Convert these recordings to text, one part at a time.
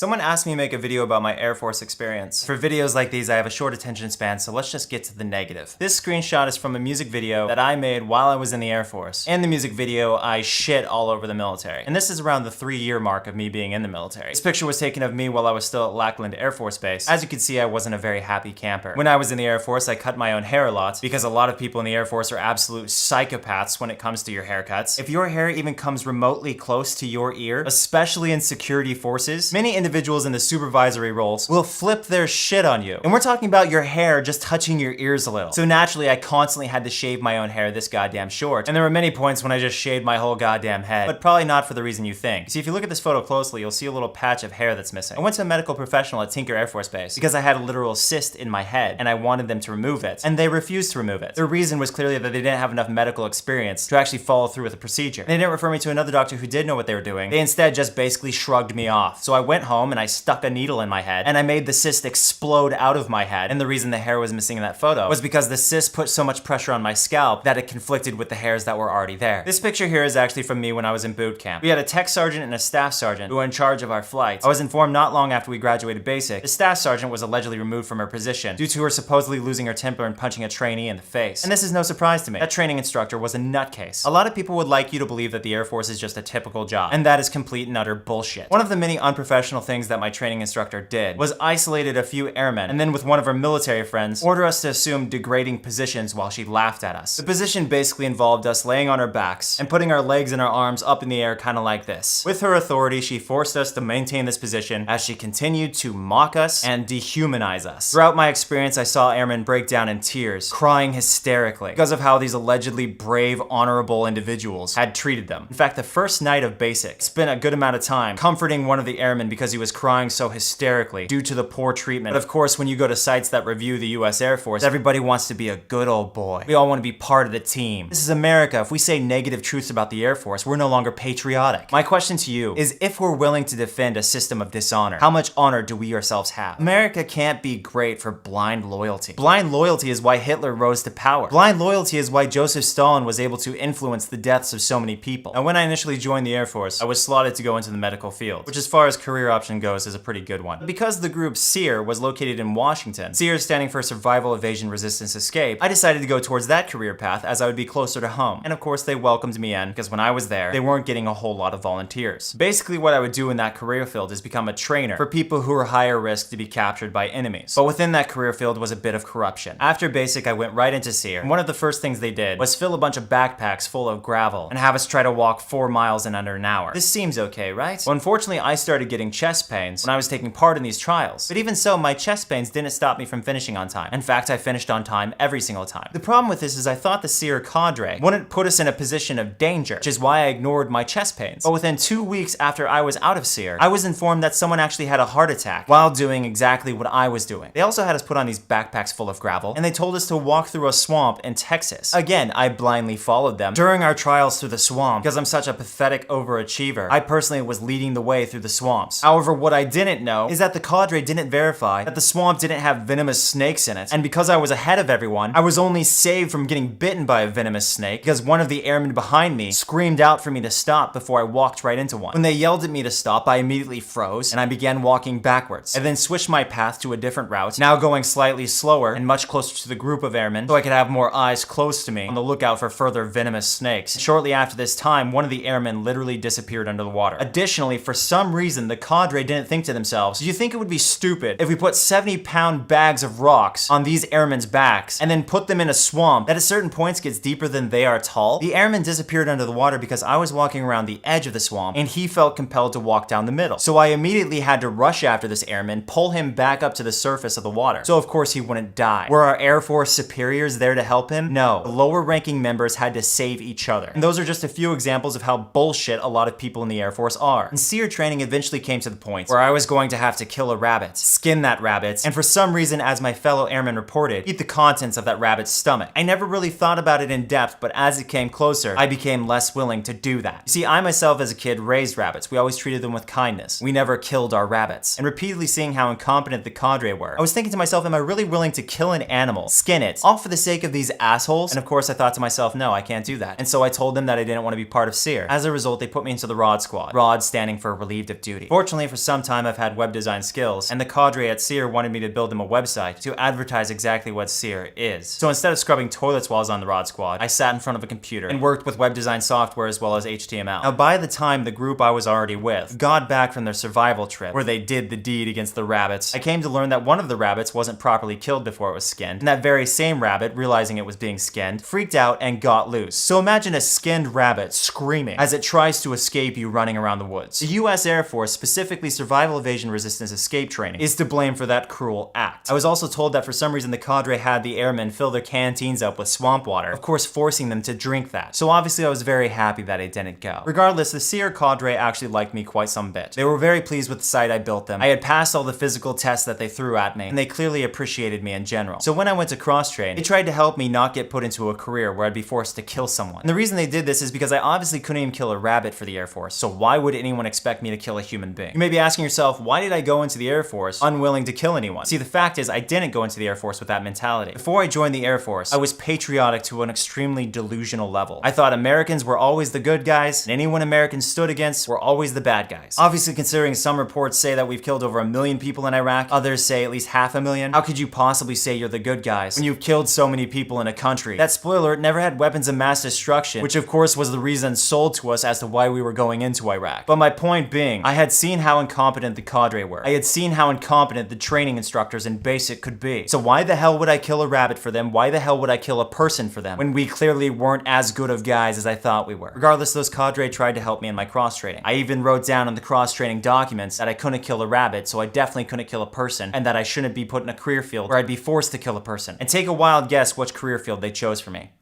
Someone asked me to make a video about my Air Force experience. For videos like these, I have a short attention span, so let's just get to the negative. This screenshot is from a music video that I made while I was in the Air Force. In the music video, I shit all over the military. And this is around the 3-year mark of me being in the military. This picture was taken of me while I was still at Lackland Air Force Base. As you can see, I wasn't a very happy camper. When I was in the Air Force, I cut my own hair a lot, because a lot of people in the Air Force are absolute psychopaths when it comes to your haircuts. If your hair even comes remotely close to your ear, especially in security forces, many individuals in the supervisory roles will flip their shit on you. And we're talking about your hair just touching your ears a little. So naturally, I constantly had to shave my own hair this goddamn short. And there were many points when I just shaved my whole goddamn head, but probably not for the reason you think. See, if you look at this photo closely, you'll see a little patch of hair that's missing. I went to a medical professional at Tinker Air Force Base because I had a literal cyst in my head and I wanted them to remove it. And they refused to remove it. Their reason was clearly that they didn't have enough medical experience to actually follow through with the procedure. They didn't refer me to another doctor who did know what they were doing. They instead just basically shrugged me off. So I went home and I stuck a needle in my head and I made the cyst explode out of my head. And the reason the hair was missing in that photo was because the cyst put so much pressure on my scalp that it conflicted with the hairs that were already there. This picture here is actually from me when I was in boot camp. We had a tech sergeant and a staff sergeant who were in charge of our flight. I was informed not long after we graduated basic, the staff sergeant was allegedly removed from her position due to her supposedly losing her temper and punching a trainee in the face. And this is no surprise to me. That training instructor was a nutcase. A lot of people would like you to believe that the Air Force is just a typical job, and that is complete and utter bullshit. One of the many unprofessional things that my training instructor did was isolated a few airmen, and then with one of her military friends, order us to assume degrading positions while she laughed at us. The position basically involved us laying on our backs and putting our legs and our arms up in the air kind of like this. With her authority, she forced us to maintain this position as she continued to mock us and dehumanize us. Throughout my experience, I saw airmen break down in tears, crying hysterically because of how these allegedly brave, honorable individuals had treated them. In fact, the first night of basic, I spent a good amount of time comforting one of the airmen because he was crying so hysterically due to the poor treatment. But of course, when you go to sites that review the US Air Force, everybody wants to be a good old boy. We all want to be part of the team. This is America. If we say negative truths about the Air Force, we're no longer patriotic. My question to you is, if we're willing to defend a system of dishonor, how much honor do we ourselves have? America can't be great for blind loyalty. Blind loyalty is why Hitler rose to power. Blind loyalty is why Joseph Stalin was able to influence the deaths of so many people. Now, when I initially joined the Air Force, I was slotted to go into the medical field, which as far as career option goes is a pretty good one. But because the group SEER was located in Washington, SEER standing for Survival, Evasion, Resistance, Escape, I decided to go towards that career path as I would be closer to home. And of course, they welcomed me in because when I was there, they weren't getting a whole lot of volunteers. Basically, what I would do in that career field is become a trainer for people who are higher risk to be captured by enemies. But within that career field was a bit of corruption. After basic, I went right into SEER, and one of the first things they did was fill a bunch of backpacks full of gravel and have us try to walk 4 miles in under an hour. This seems okay, right? Well, unfortunately, I started getting chest pains when I was taking part in these trials. But even so, my chest pains didn't stop me from finishing on time. In fact, I finished on time every single time. The problem with this is I thought the SEER cadre wouldn't put us in a position of danger, which is why I ignored my chest pains. But within 2 weeks after I was out of SEER, I was informed that someone actually had a heart attack while doing exactly what I was doing. They also had us put on these backpacks full of gravel, and they told us to walk through a swamp in Texas. Again, I blindly followed them during our trials through the swamp because I'm such a pathetic overachiever. I personally was leading the way through the swamps. However, what I didn't know is that the cadre didn't verify that the swamp didn't have venomous snakes in it. And because I was ahead of everyone, I was only saved from getting bitten by a venomous snake because one of the airmen behind me screamed out for me to stop before I walked right into one. When they yelled at me to stop, I immediately froze and I began walking backwards. I then switched my path to a different route, now going slightly slower and much closer to the group of airmen so I could have more eyes close to me on the lookout for further venomous snakes. Shortly after this time, one of the airmen literally disappeared under the water. Additionally, for some reason, the cadre didn't think to themselves, do you think it would be stupid if we put 70-pound bags of rocks on these airmen's backs and then put them in a swamp that at certain points gets deeper than they are tall? The airman disappeared under the water because I was walking around the edge of the swamp and he felt compelled to walk down the middle. So I immediately had to rush after this airman, pull him back up to the surface of the water. So of course he wouldn't die. Were our Air Force superiors there to help him? No. The lower ranking members had to save each other. And those are just a few examples of how bullshit a lot of people in the Air Force are. And SEER training eventually came to the point where I was going to have to kill a rabbit, skin that rabbit, and for some reason, as my fellow airmen reported, eat the contents of that rabbit's stomach. I never really thought about it in depth, but as it came closer, I became less willing to do that. You see, I myself as a kid raised rabbits. We always treated them with kindness. We never killed our rabbits. And repeatedly seeing how incompetent the cadre were, I was thinking to myself, am I really willing to kill an animal, skin it, all for the sake of these assholes? And of course I thought to myself, no, I can't do that. And so I told them that I didn't want to be part of SEER. As a result, they put me into the ROD squad. ROD standing for relieved of duty. Fortunately for some time I've had web design skills, and the cadre at SEER wanted me to build them a website to advertise exactly what SEER is. So instead of scrubbing toilets while I was on the Rod Squad, I sat in front of a computer and worked with web design software as well as HTML. Now by the time the group I was already with got back from their survival trip, where they did the deed against the rabbits, I came to learn that one of the rabbits wasn't properly killed before it was skinned, and that very same rabbit, realizing it was being skinned, freaked out and got loose. So imagine a skinned rabbit screaming as it tries to escape you running around the woods. The US Air Force, specifically Survival Evasion Resistance Escape Training, is to blame for that cruel act. I was also told that for some reason the cadre had the airmen fill their canteens up with swamp water, of course forcing them to drink that. So obviously I was very happy that it didn't go. Regardless, the SEER cadre actually liked me quite some bit. They were very pleased with the site I built them. I had passed all the physical tests that they threw at me, and they clearly appreciated me in general. So when I went to cross-train, they tried to help me not get put into a career where I'd be forced to kill someone. And the reason they did this is because I obviously couldn't even kill a rabbit for the Air Force, so why would anyone expect me to kill a human being? You may be asking yourself, why did I go into the Air Force unwilling to kill anyone? See, the fact is I didn't go into the Air Force with that mentality. Before I joined the Air Force, I was patriotic to an extremely delusional level. I thought Americans were always the good guys, and anyone Americans stood against were always the bad guys. Obviously, considering some reports say that we've killed over 1 million people in Iraq, others say at least 500,000, how could you possibly say you're the good guys when you've killed so many people in a country that, spoiler alert, never had weapons of mass destruction, which of course was the reason sold to us as to why we were going into Iraq. But my point being, I had seen how incompetent the cadre were. I had seen how incompetent the training instructors in basic could be. So why the hell would I kill a rabbit for them? Why the hell would I kill a person for them when we clearly weren't as good of guys as I thought we were? Regardless, those cadre tried to help me in my cross-training. I even wrote down on the cross-training documents that I couldn't kill a rabbit, so I definitely couldn't kill a person, and that I shouldn't be put in a career field where I'd be forced to kill a person. And take a wild guess which career field they chose for me.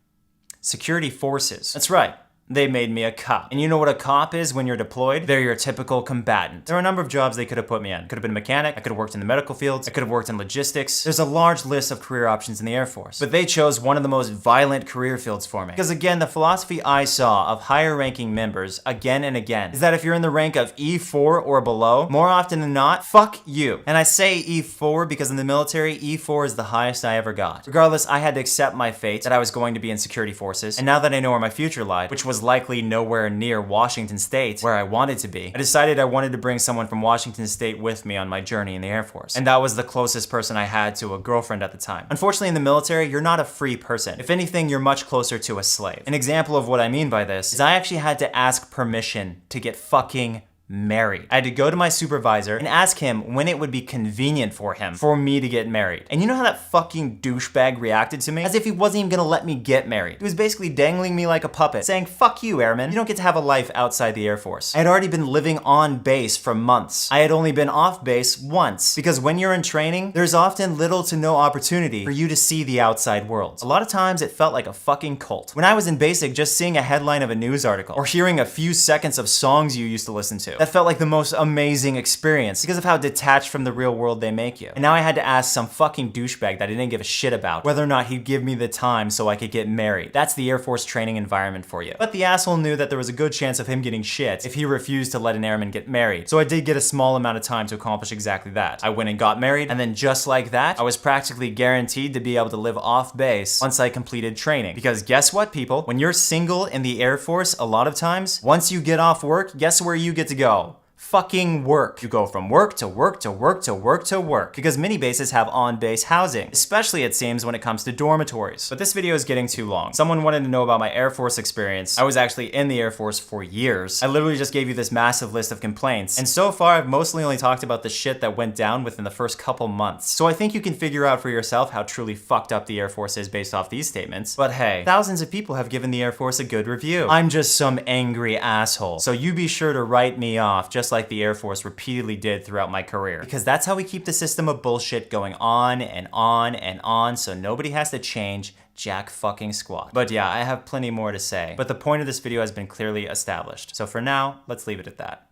Security forces. That's right. They made me a cop. And you know what a cop is when you're deployed? They're your typical combatant. There are a number of jobs they could have put me in. Could have been a mechanic, I could have worked in the medical fields, I could have worked in logistics. There's a large list of career options in the Air Force. But they chose one of the most violent career fields for me. Because again, the philosophy I saw of higher ranking members again and again is that if you're in the rank of E4 or below, more often than not, fuck you. And I say E4 because in the military, E4 is the highest I ever got. Regardless, I had to accept my fate that I was going to be in security forces. And now that I know where my future lied, which was likely nowhere near Washington State, where I wanted to be, I decided I wanted to bring someone from Washington State with me on my journey in the Air Force. And that was the closest person I had to a girlfriend at the time. Unfortunately, in the military, you're not a free person. If anything, you're much closer to a slave. An example of what I mean by this is I actually had to ask permission to get fucking married. I had to go to my supervisor and ask him when it would be convenient for him for me to get married. And you know how that fucking douchebag reacted to me? As if he wasn't even gonna let me get married. He was basically dangling me like a puppet, saying, fuck you, airman. You don't get to have a life outside the Air Force. I had already been living on base for months. I had only been off base once. Because when you're in training, there's often little to no opportunity for you to see the outside world. A lot of times it felt like a fucking cult. When I was in basic, just seeing a headline of a news article or hearing a few seconds of songs you used to listen to, that felt like the most amazing experience because of how detached from the real world they make you. And now I had to ask some fucking douchebag that I didn't give a shit about whether or not he'd give me the time so I could get married. That's the Air Force training environment for you. But the asshole knew that there was a good chance of him getting shit if he refused to let an airman get married. So I did get a small amount of time to accomplish exactly that. I went and got married, and then just like that, I was practically guaranteed to be able to live off base once I completed training. Because guess what, people? When you're single in the Air Force, a lot of times, once you get off work, guess where you get to go? Fucking work. You go from work to work to work to work to work because many bases have on-base housing, especially it seems when it comes to dormitories. But this video is getting too long. Someone wanted to know about my Air Force experience. I was actually in the Air Force for years. I literally just gave you this massive list of complaints, and so far I've mostly only talked about the shit that went down within the first couple months. So I think you can figure out for yourself how truly fucked up the Air Force is based off these statements. But hey, thousands of people have given the Air Force a good review. I'm just some angry asshole. So you be sure to write me off just like the Air Force repeatedly did throughout my career. Because that's how we keep the system of bullshit going on and on and on, so nobody has to change jack fucking squat. But yeah, I have plenty more to say. But the point of this video has been clearly established. So for now, let's leave it at that.